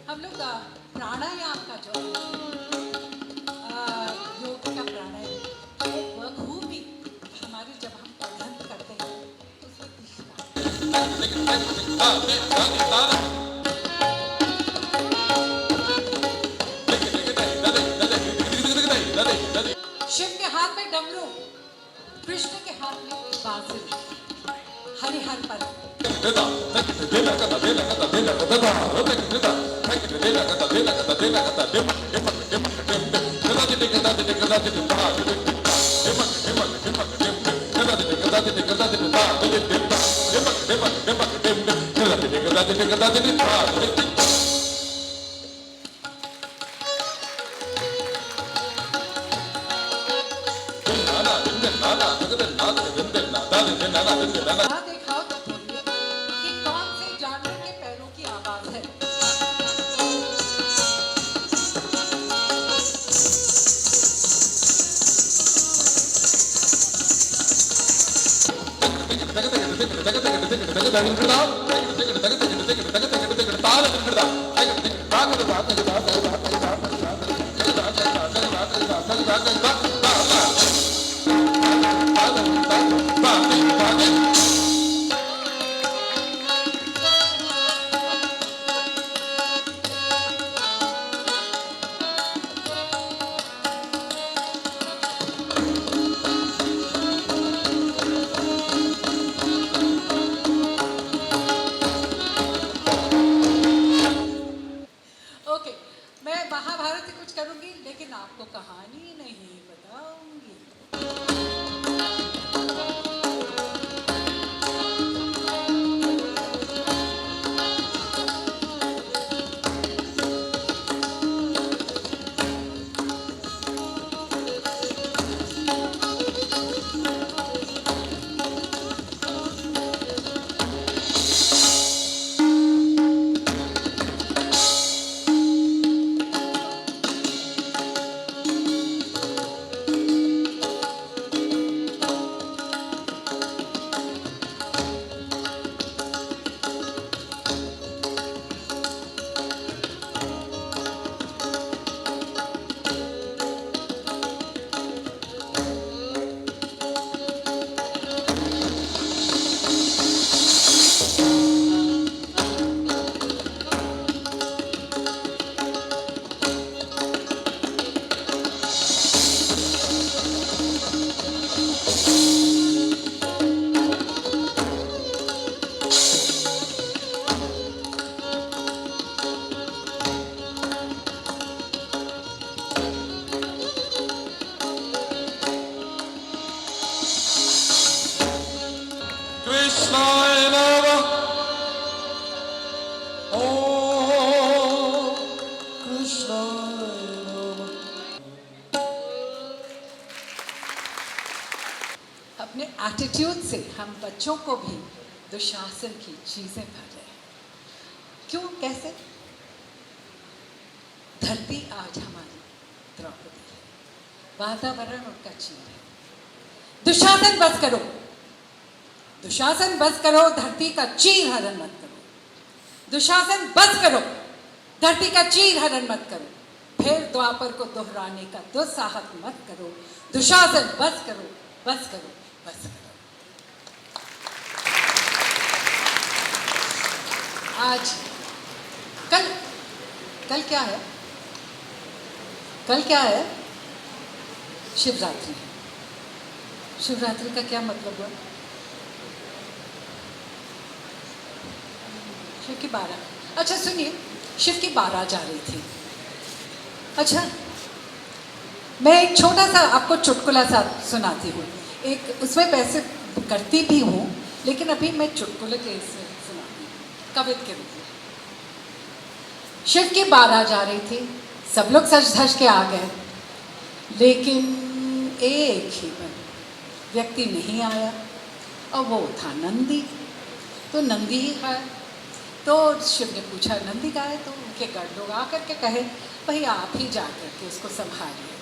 हम लोग प्राणायाम का जो योग का प्राणायाम बखूबी हमारे जब हम पठन करते हैं तो उसमें शिव के हाथ में डमरू, कृष्ण के हाथ में बांसुरी, हरिहर पर दिखाओ तो बोलिए कि कौन से जानवर के पैरों की आवाज है। ओके, मैं महाभारत से कुछ करूंगी लेकिन आपको कहानी नहीं बताऊंगी। Krishnaय नमः। ओम कृष्णाय नमः। अपने एटीट्यूड से हम बच्चों को भी दुशासन की चीजें भर रहे हैं। क्यों, कैसे? धरती आज हमारी द्रौपदी है, वातावरण उनका चीर है। दुशासन बस करो, दुशासन बस करो, धरती का चीर हरण मत करो। दुशासन बस करो, धरती का चीर हरण मत करो। फिर द्वापर को दोहराने का दुस्साहस मत करो। दुशासन बस करो, बस करो, बस करो। आज कल क्या है? कल क्या है? शिवरात्रि। शिवरात्रि का क्या मतलब है? शिव की 12। अच्छा सुनिए, शिव की 12 जा रही थी अच्छा, मैं एक छोटा सा आपको चुटकुला सा सुनाती हूँ। एक उसमें पैसे करती भी हूँ, लेकिन अभी मैं चुटकुले के इसमें सुनाती हूँ, कवित के रूप में। शिव की बारात जा रही थी, सब लोग सज धज के आ गए, लेकिन एक ही व्यक्ति नहीं आया, और वो था नंदी। तो नंदी ही आया। तो शिव ने पूछा नंदी का है, तो उनके गढ़ लोग आकर के कहे भाई आप ही जा कर के उसको संभालिए,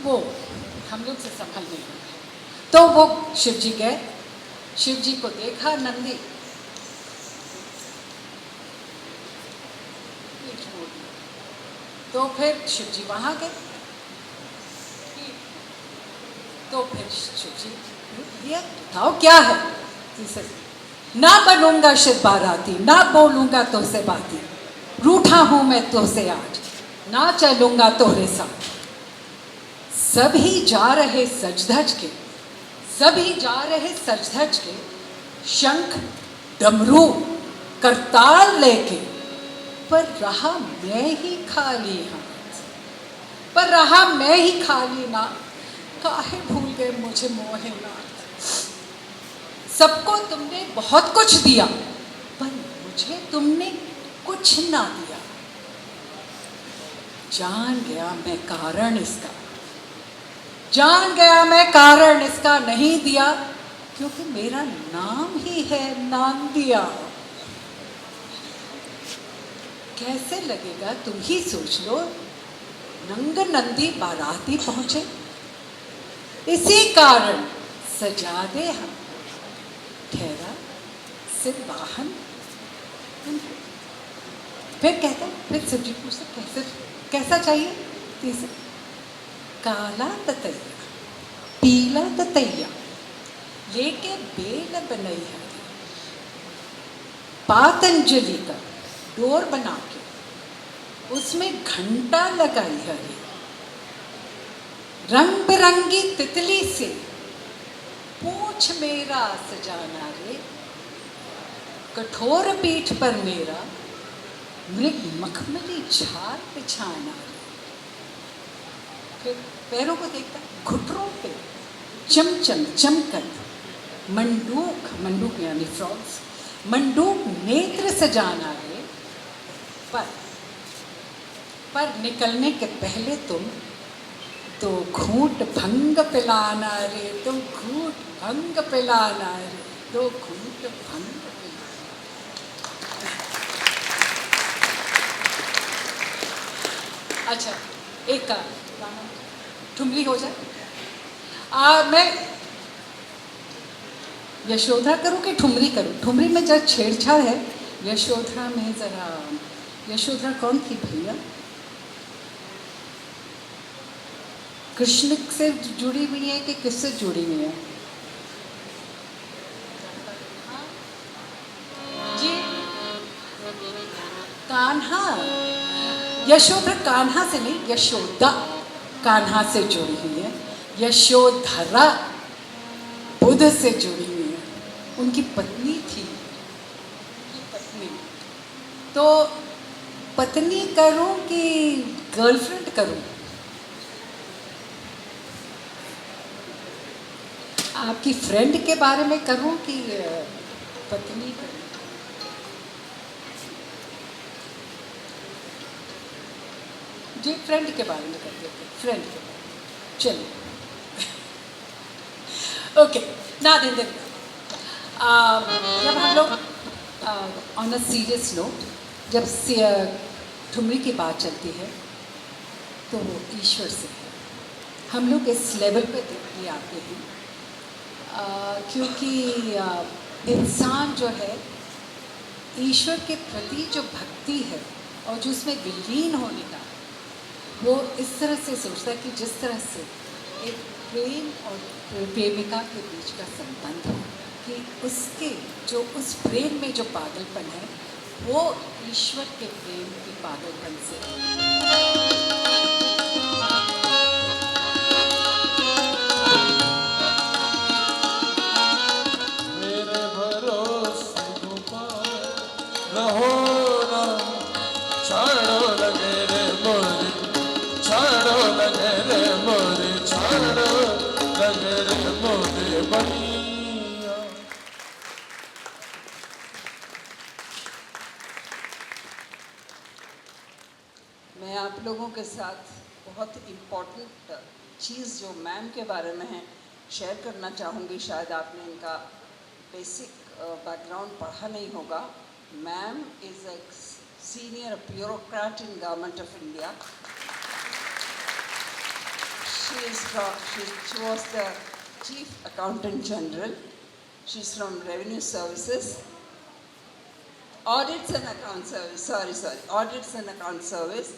वो हम लोग से संभल नहीं होगा। तो वो शिव जी गए, शिव जी को देखा नंदी, तो फिर शिव जी वहाँ गए। तो फिर शिव जी ये बताओ क्या है, ना बनूंगा शिव बाराती, ना बोलूंगा तुझसे बाती, रूठा हूं मैं तुझसे आज, ना चलूंगा तोहरे साथ। सभी जा रहे सज धज के, सभी जा रहे सज धज के, शंख डमरू करताल लेके, पर रहा मैं ही खाली हाथ, पर रहा मैं ही खाली नाथ, काहे भूल गए मुझे मोहे नाथ। सबको तुमने बहुत कुछ दिया, पर मुझे तुमने कुछ ना दिया। जान गया मैं कारण इसका, जान गया मैं कारण इसका, नहीं दिया क्योंकि मेरा नाम ही है नांदिया। कैसे लगेगा तुम ही सोच लो, नंग नंदी बाराती पहुंचे, इसी कारण सजा दे हम, ठहरा सिर वाहन। फिर कहता, फिर शिव जी पूछते कैसे, कैसा चाहिए? तीसरा, काला ततैया पीला ततैया लेके बेल बनैया, पातंजलि का डोर बना के उसमें घंटा लगाई है, रंग बिरंगी तितली से पूछ मेरा सजाना रे, कठोर पीठ पर मेरा मृग मखमली झार बिछाना रे। फिर पैरों को देखता, घुटनों पे चमचम चमकत मंडूक, मंडूक यानी फ्रॉक्स, मंडूक नेत्र सजाना रे, पर निकलने के पहले तुम तो घूंट भंग पिलाना रे, तो घूंट भंग पिलाना रे, तो घूंट भंग पिलाना। अच्छा, एक का ठुमरी हो जाए। मैं यशोधरा करूं कि ठुमरी करूं? ठुमरी में जरा छेड़छाड़ है, यशोधरा में जरा, यशोधरा कौन थी भैया? कृष्ण से जुड़ी हुई है कि किससे जुड़ी हुई है? जी, कान्हा। यशोधरा कान्हा से नहीं, यशोदा कान्हा से जुड़ी हुई है। यशोधरा बुध से जुड़ी हुई है, उनकी पत्नी थी, उनकी पत्नी। तो पत्नी करूं कि गर्लफ्रेंड करूं? आपकी फ्रेंड के बारे में करूं कि पत्नी करूं? जी, फ्रेंड के बारे में कर देते, फ्रेंड के बारे में। चलिए, ओके, ना दिन दिन जब हम लोग ऑन अ सीरियस नोट, जब ठुमरी की बात चलती है तो वो ईश्वर से है। हम लोग इस लेवल पे ले आते हैं क्योंकि इंसान जो है ईश्वर के प्रति जो भक्ति है और जो उसमें विलीन होने का, वो इस तरह से सोचता है कि जिस तरह से एक प्रेम और प्रेमिका के बीच का संबंध हो, कि उसके जो उस प्रेम में जो पागलपन है वो ईश्वर के प्रेम के पागलपन से रहो ना, छाड़ो लगे रे मोरी मैं आप लोगों के साथ बहुत इम्पोर्टेंट चीज़ जो मैम के बारे में है शेयर करना चाहूँगी। शायद आपने इनका बेसिक बैकग्राउंड पढ़ा नहीं होगा। Ma'am is a senior bureaucrat in government of India. She was the Chief Accountant General. She's from Revenue Services. Audits and Account Service, Audits and Account Service.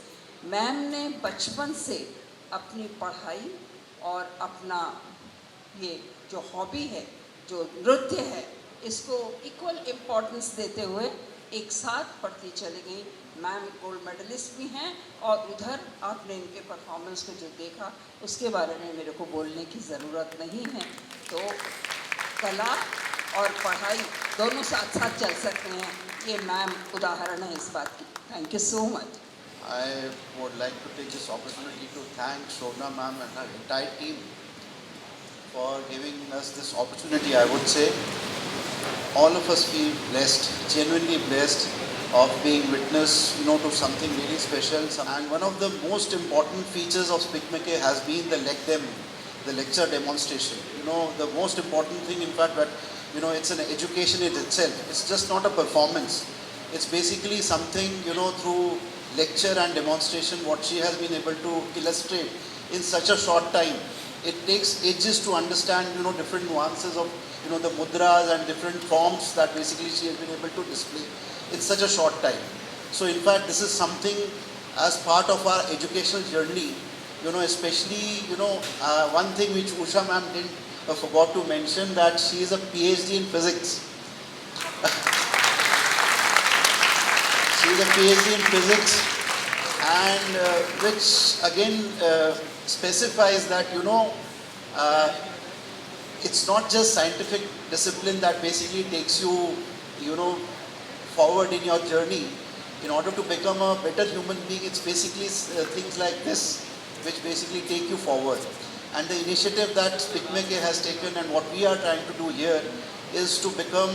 Ma'am ने बचपन से अपनी पढ़ाई और अपना ये जो हॉबी है, जो नृत्य है, इसको इक्वल इम्पोर्टेंस देते हुए एक साथ पढ़ती चली गई। मैम गोल्ड मेडलिस्ट भी हैं और उधर आपने इनके परफॉर्मेंस को जो देखा उसके बारे में मेरे को बोलने की ज़रूरत नहीं है। तो कला और पढ़ाई दोनों साथ साथ चल सकते हैं, ये मैम उदाहरण है इस बात की। Thank you so much. I would like to take this opportunity to thank Shobna ma'am and her entire team for giving us this opportunity. I would say all of us feel blessed, genuinely blessed of being witness, to something really special. And one of the most important features of SPICMAKE has been the lecture demonstration. The most important thing, in fact, that it's an education in itself. It's just not a performance. It's basically something, through lecture and demonstration, what she has been able to illustrate in such a short time. It takes ages to understand, different nuances of, the mudras and different forms that basically she has been able to display in such a short time. So in fact, this is something as part of our educational journey, especially, one thing which Usha ma'am didn't forgot to mention, that she is a PhD in physics. She is a PhD in physics, and which again specifies that, it's not just scientific discipline that basically takes you, forward in your journey. In order to become a better human being, it's basically things like this which basically take you forward. And the initiative that SPICMAKE has taken and what we are trying to do here is to become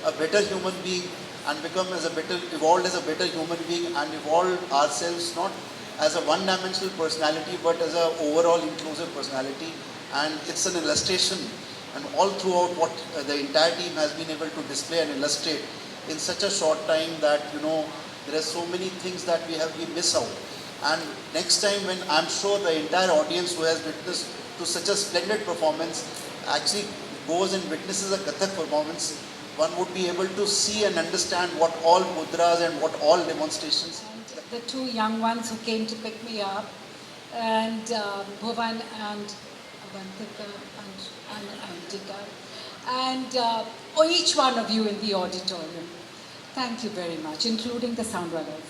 a better human being and evolve as a better human being and evolve ourselves not as a one-dimensional personality but as an overall inclusive personality. And it's an illustration, and all throughout what the entire team has been able to display and illustrate in such a short time that, there are so many things that we miss out. And next time, when I'm sure the entire audience who has witnessed to such a splendid performance actually goes and witnesses a Kathak performance, one would be able to see and understand what all mudras and what all demonstrations. And the two young ones who came to pick me up, and Bhuvan and Avantika and Antika, and each one of you in the auditorium. Thank you very much, including the sound runners.